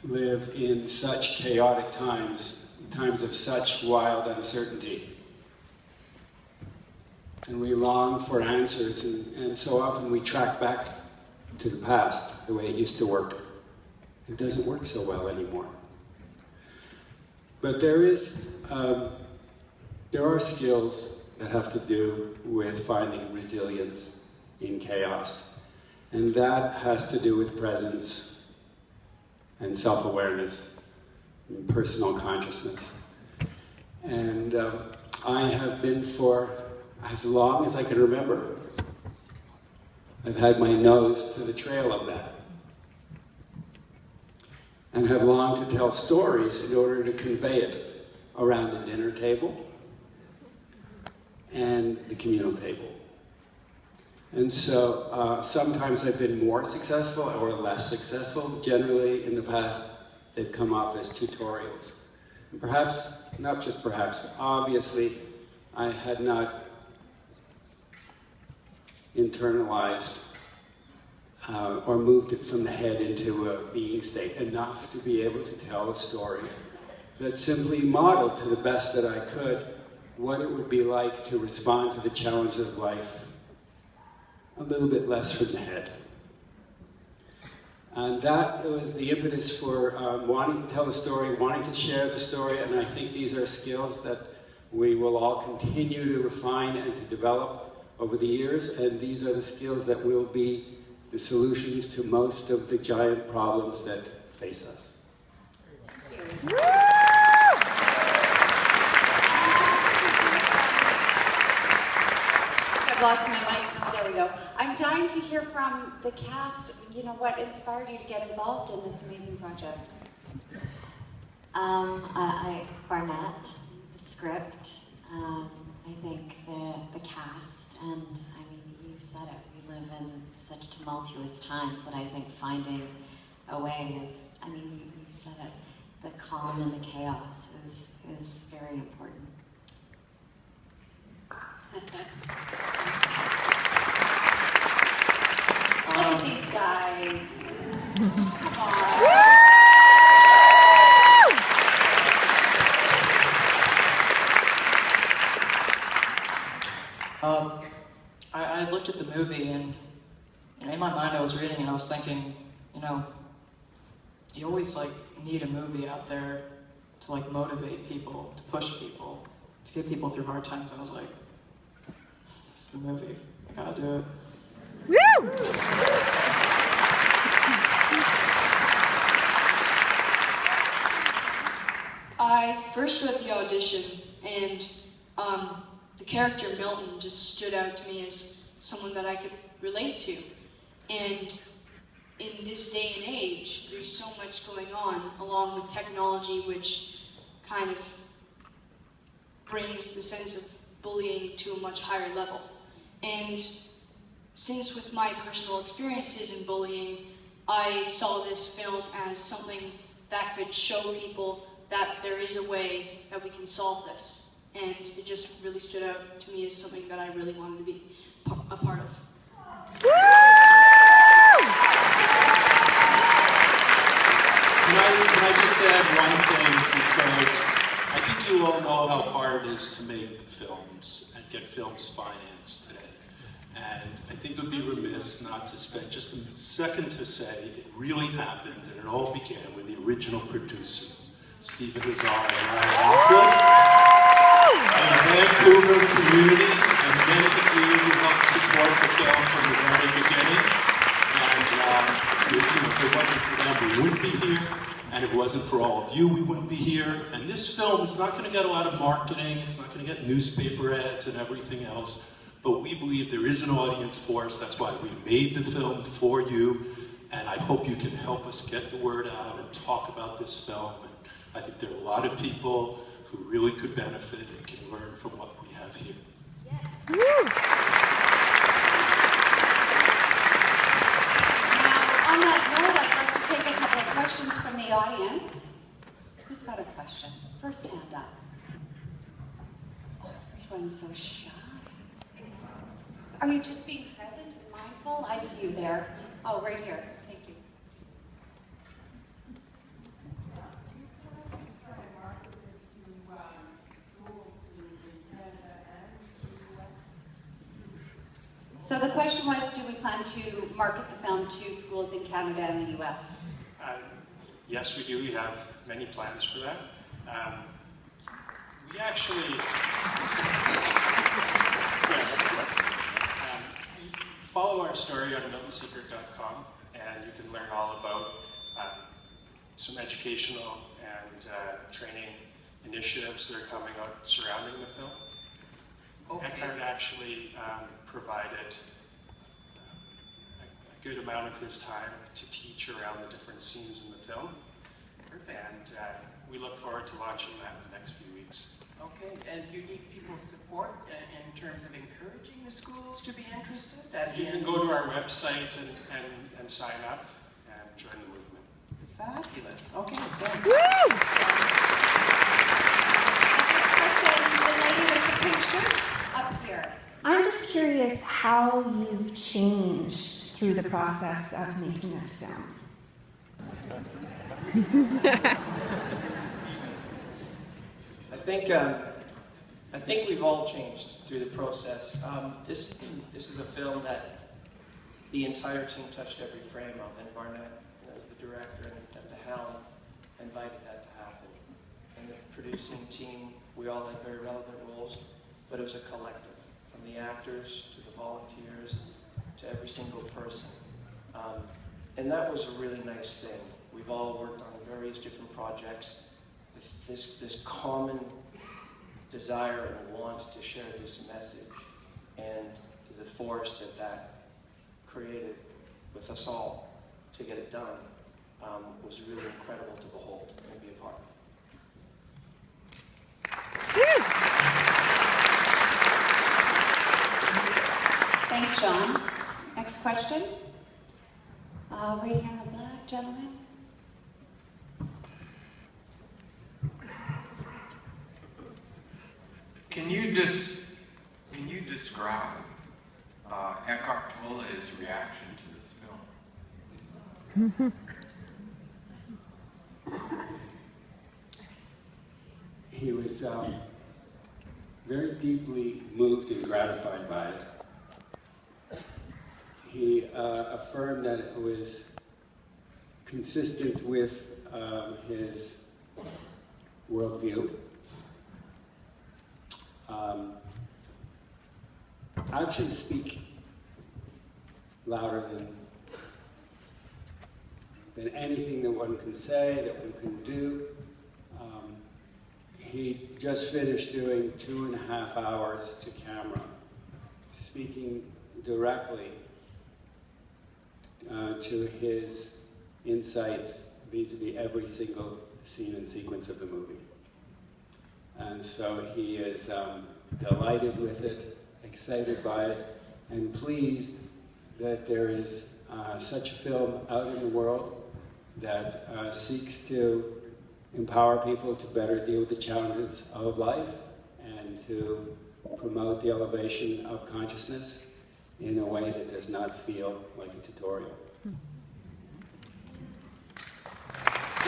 live in such chaotic times, times of such wild uncertainty. And we long for answers, and so often we track back to the past, the way it used to work. It doesn't work so well anymore. But there are skills that have to do with finding resilience in chaos. And that has to do with presence and self-awareness and personal consciousness. And I have been for as long as I can remember. I've had my nose to the trail of that. And have longed to tell stories in order to convey it around the dinner table and the communal table. And so sometimes I've been more successful or less successful. Generally, in the past, they've come off as tutorials. And perhaps, not just perhaps, but obviously, I had not internalized or moved it from the head into a being state enough to be able to tell a story that simply modeled to the best that I could what it would be like to respond to the challenges of life a little bit less from the head. And that was the impetus for wanting to tell the story, wanting to share the story, and I think these are skills that we will all continue to refine and to develop over the years, and these are the skills that will be the solutions to most of the giant problems that face us. Woo! I've lost my mic. There we go. I'm dying to hear from the cast. You know, what inspired you to get involved in this amazing project? Barnet, the script, I think the cast, and I mean, you said it, we live in such tumultuous times that I think finding a way of, I mean, you said it, the calm and the chaos is very important. Look at these guys. Come on. I looked at the movie and in my mind I was reading and I was thinking, you always need a movie out there to motivate people, to push people, to get people through hard times. And I was like, this is the movie. I gotta do it. Woo! I first read the audition, and the character Milton just stood out to me as someone that I could relate to. And in this day and age, there's so much going on, along with technology, which kind of brings the sense of bullying to a much higher level. And since with my personal experiences in bullying, I saw this film as something that could show people that there is a way that we can solve this. And it just really stood out to me as something that I really wanted to be a part of. Can I just add one thing, because I think you all know how hard it is to make films and get films financed today. And I think it would be remiss not to spend just a second to say it really happened, and it all began with the original producers, Stephen Azar and Ryan Lockwood, and the Vancouver community, and many of you who helped support the film from the very beginning. And if it wasn't for them, we wouldn't be here. And if it wasn't for all of you, we wouldn't be here. And this film is not going to get a lot of marketing. It's not going to get newspaper ads and everything else. But we believe there is an audience for us. That's why we made the film for you. And I hope you can help us get the word out and talk about this film. And I think there are a lot of people who really could benefit and can learn from what we have here. Yes. Woo! Now, on that note, I'd like to take a couple of questions from the audience. Who's got a question? First hand up. Oh, everyone's so shy. Are you just being present and mindful? I see you there. Oh, right here. Thank you. So the question was, do we plan to market the film to schools in Canada and the US? Yes, we do. We have many plans for that. We actually follow our story on miltonsecret.com, and you can learn all about some educational and training initiatives that are coming out surrounding the film. Okay. Eckhart actually provided a good amount of his time to teach around the different scenes in the film. Perfect. And we look forward to launching that in the next few weeks. Okay, and you need people's support in terms of encouraging the schools to be interested? You can go to our website and sign up and join the movement. Fabulous. Okay, thank you. The lady with the pink shirt up here. I'm just curious how you've changed through the process of making this film. I think we've all changed through the process. This is a film that the entire team touched every frame of, and Barnet, as the director and at the helm, invited that to happen. And the producing team, we all had very relevant roles, but it was a collective, from the actors to the volunteers to every single person. And that was a really nice thing. We've all worked on various different projects. This common desire and want to share this message, and the force that created with us all to get it done was really incredible to behold and be a part of. Thanks, John. Next question. Right here in the black, gentleman. Can you describe Eckhart Tolle's reaction to this film? He was very deeply moved and gratified by it. He affirmed that it was consistent with his worldview. Actions speak louder than anything that one can say, that one can do. He just finished doing 2.5 hours to camera, speaking directly to his insights vis-a-vis every single scene and sequence of the movie. And so he is delighted with it, excited by it, and pleased that there is such a film out in the world that seeks to empower people to better deal with the challenges of life and to promote the elevation of consciousness in a way that does not feel like a tutorial.